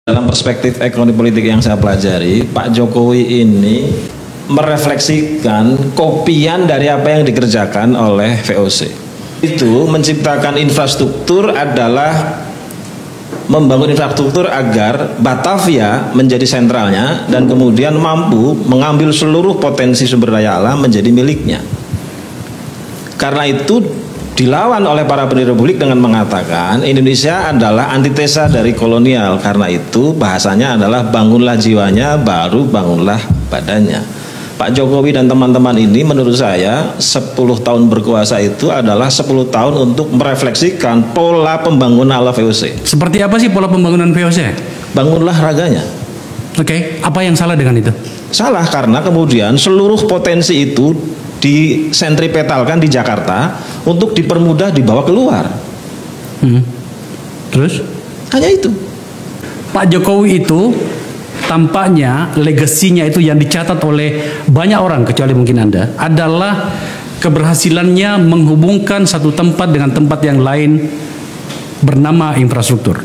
Dalam perspektif ekonomi politik yang saya pelajari, Pak Jokowi ini merefleksikan kopian dari apa yang dikerjakan oleh VOC. Itu menciptakan infrastruktur adalah membangun infrastruktur agar Batavia menjadi sentralnya dan kemudian mampu mengambil seluruh potensi sumber daya alam menjadi miliknya. Karena itu dilawan oleh para pendiri republik dengan mengatakan Indonesia adalah antitesa dari kolonial. Karena itu bahasanya adalah bangunlah jiwanya baru bangunlah badannya. Pak Jokowi dan teman-teman ini menurut saya 10 tahun berkuasa itu adalah 10 tahun untuk merefleksikan pola pembangunan ala VOC. Seperti apa sih pola pembangunan VOC? Bangunlah raganya. Oke, apa yang salah dengan itu? Salah karena kemudian seluruh potensi itu disentripetalkan di Jakarta untuk dipermudah dibawa keluar. Terus? Hanya itu. Pak Jokowi itu tampaknya legasinya itu yang dicatat oleh banyak orang kecuali mungkin Anda adalah keberhasilannya menghubungkan satu tempat dengan tempat yang lain bernama infrastruktur.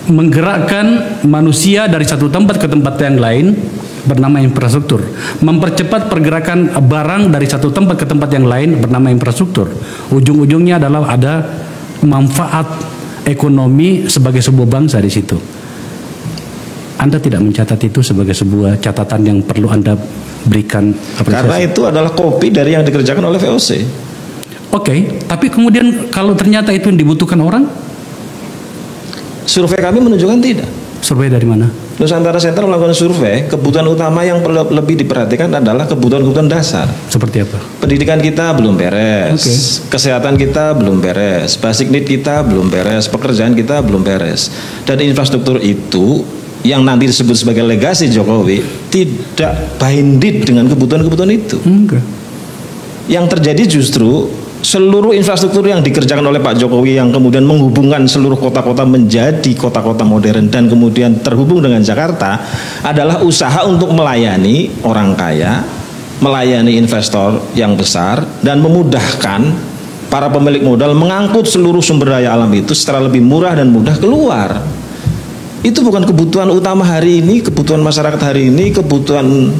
Menggerakkan manusia dari satu tempat ke tempat yang lain bernama infrastruktur, mempercepat pergerakan barang dari satu tempat ke tempat yang lain bernama infrastruktur. Ujung-ujungnya adalah ada manfaat ekonomi sebagai sebuah bangsa di situ. Anda tidak mencatat itu sebagai sebuah catatan yang perlu Anda berikan apresiasi? Karena itu adalah kopi dari yang dikerjakan oleh VOC. Oke, tapi kemudian kalau ternyata itu yang dibutuhkan orang? Survei kami menunjukkan tidak. Survei dari mana? Nusantara Center melakukan survei, kebutuhan utama yang perlu lebih diperhatikan adalah kebutuhan-kebutuhan dasar. Seperti apa? Pendidikan kita belum beres, kesehatan kita belum beres, basic need kita belum beres, pekerjaan kita belum beres. Dan infrastruktur itu yang nanti disebut sebagai legasi Jokowi tidak binded dengan kebutuhan-kebutuhan itu. Yang terjadi justru seluruh infrastruktur yang dikerjakan oleh Pak Jokowi yang kemudian menghubungkan seluruh kota-kota menjadi kota-kota modern dan kemudian terhubung dengan Jakarta adalah usaha untuk melayani orang kaya, melayani investor yang besar dan memudahkan para pemilik modal mengangkut seluruh sumber daya alam itu secara lebih murah dan mudah keluar. Itu bukan kebutuhan utama hari ini, kebutuhan masyarakat hari ini, kebutuhan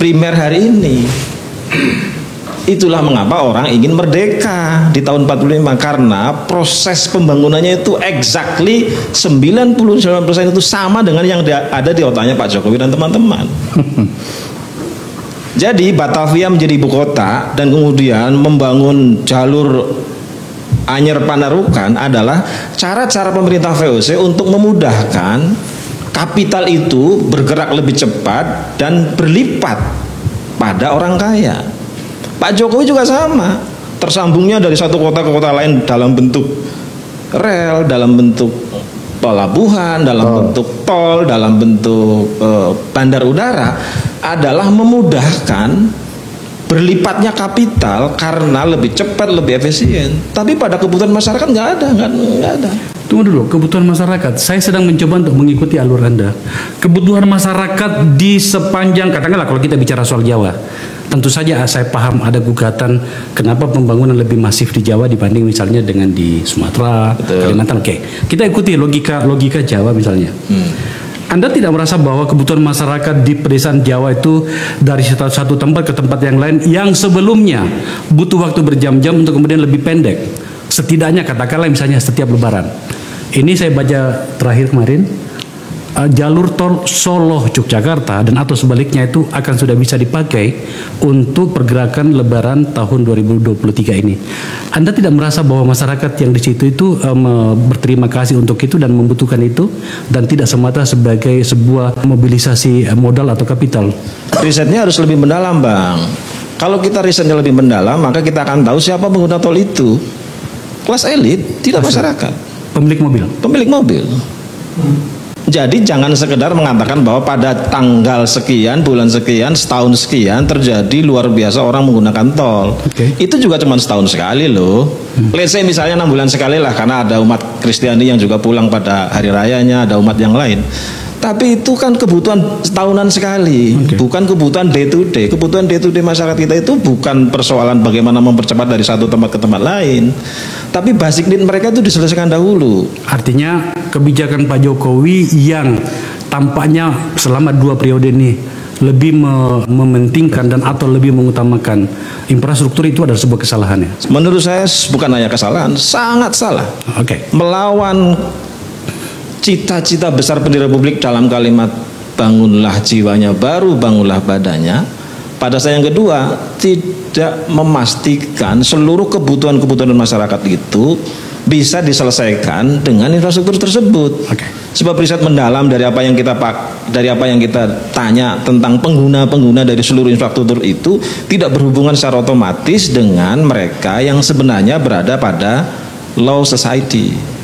primer hari ini. Itulah mengapa orang ingin merdeka di tahun 45 karena proses pembangunannya itu exactly 99% itu sama dengan yang ada di otaknya Pak Jokowi dan teman-teman. Jadi Batavia menjadi ibu kota dan kemudian membangun jalur Anyer Panarukan adalah cara-cara pemerintah VOC untuk memudahkan kapital itu bergerak lebih cepat dan berlipat pada orang kaya. Pak Jokowi juga sama, tersambungnya dari satu kota ke kota lain dalam bentuk rel, dalam bentuk pelabuhan, dalam bentuk tol, dalam bentuk bandar udara adalah memudahkan berlipatnya kapital karena lebih cepat, lebih efisien. Tapi pada kebutuhan masyarakat nggak ada. Tunggu dulu, kebutuhan masyarakat. Saya sedang mencoba untuk mengikuti alur Anda. Kebutuhan masyarakat di sepanjang, katakanlah kalau kita bicara soal Jawa, tentu saja saya paham ada gugatan kenapa pembangunan lebih masif di Jawa dibanding misalnya dengan di Sumatera, Kalimantan. Oke, kita ikuti logika Jawa misalnya. Anda tidak merasa bahwa kebutuhan masyarakat di pedesaan Jawa itu dari satu tempat ke tempat yang lain yang sebelumnya butuh waktu berjam-jam untuk kemudian lebih pendek? Setidaknya katakanlah misalnya setiap lebaran. Ini saya baca terakhir kemarin, jalur tol Solo Yogyakarta dan atau sebaliknya itu akan sudah bisa dipakai untuk pergerakan lebaran tahun 2023 ini. Anda tidak merasa bahwa masyarakat yang di situ itu berterima kasih untuk itu dan membutuhkan itu dan tidak semata sebagai sebuah mobilisasi modal atau kapital? Risetnya harus lebih mendalam, Bang. Kalau kita risetnya lebih mendalam, maka kita akan tahu siapa pengguna tol itu. Kelas elit, tidak masyarakat. Pemilik mobil. Jadi jangan sekedar mengatakan bahwa pada tanggal sekian, bulan sekian, setahun sekian terjadi luar biasa orang menggunakan tol. Itu juga cuma setahun sekali loh. Let's say misalnya 6 bulan sekali lah karena ada umat Kristiani yang juga pulang pada hari rayanya, ada umat yang lain. Tapi itu kan kebutuhan tahunan sekali, bukan kebutuhan day to day. Kebutuhan day to day masyarakat kita itu bukan persoalan bagaimana mempercepat dari satu tempat ke tempat lain, tapi basic need mereka itu diselesaikan dahulu. Artinya kebijakan Pak Jokowi yang tampaknya selama 2 periode ini lebih mementingkan dan atau lebih mengutamakan infrastruktur itu adalah sebuah kesalahan ya? Menurut saya bukan hanya kesalahan, sangat salah. Melawan cita-cita besar pendiri Republik dalam kalimat bangunlah jiwanya baru bangunlah badannya. Pada saat yang kedua, tidak memastikan seluruh kebutuhan-kebutuhan masyarakat itu bisa diselesaikan dengan infrastruktur tersebut. Sebab riset mendalam dari apa yang kita tanya tentang pengguna-pengguna dari seluruh infrastruktur itu tidak berhubungan secara otomatis dengan mereka yang sebenarnya berada pada low society.